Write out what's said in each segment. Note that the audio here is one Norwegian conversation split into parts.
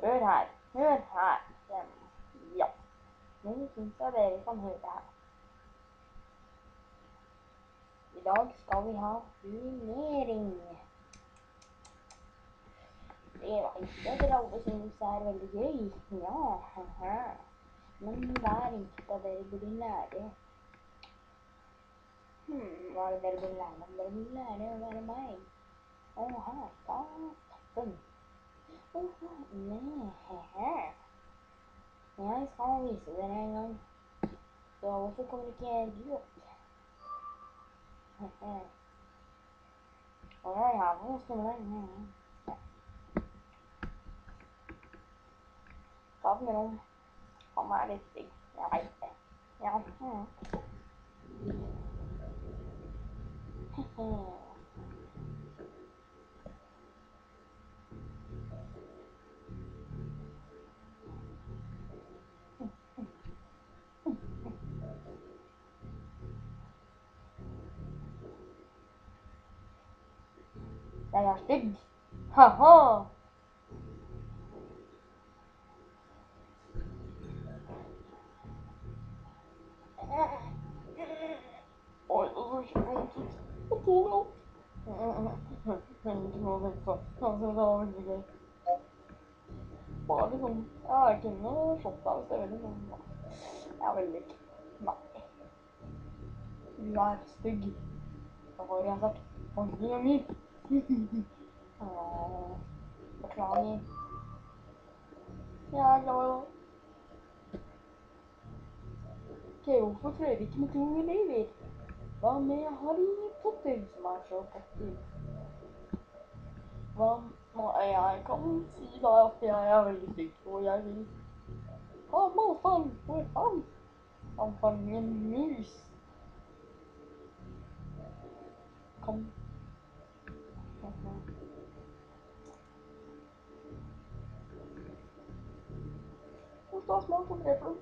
Hør her. Ja, nå synes jeg dere kan høre her. I dag skal vi ha turnering. Det vet jeg dere alle synes er veldig gøy. Ja, haha. Men hver enkelt av dere burde lære. Hva er det dere burde lære om? Dere burde lære å være meg. Her, da, toppen. Nei, jeg skal vise dere en gang. Så hvorfor kommer ikke du opp? Og jeg har noe stemmer. Ta den rom. Han er litt stygg. Jeg vet det. Ja. Jeg er stygg. Haha. Oi, det så ikke vondt ut. Det tog alt. Ikke noe å tenke på. Kanskje det var veldig gøy. Bare liksom, jeg kunne slått deg hvis jeg ville, men jeg er veldig ikke. Nei. Du er stygg. Det har jeg sagt mange ganger. Beklager. Jeg er glad i det. Ok, hvorfor prøver vi ikke med ting vi lever? Hva med Harry Potter, som er så potter? Jeg kan si da at jeg er veldig stygg, og jeg vil ha målfall for han fanger en mus. Kom. Hvor står smart og dreper dem?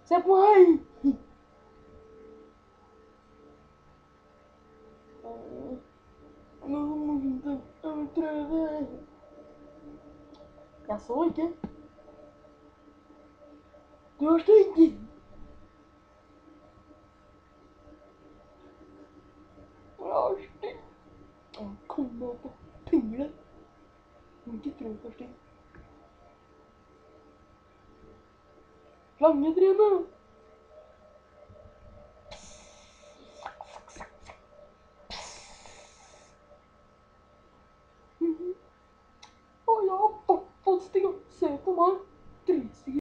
Se på meg! Nå må jeg prøve. Jeg så ikke. Du er stygg! Kom opp og pingle. Du må ikke tro på stygg. Slangetryne! Å, jeg er fotballstygg. Se på meg.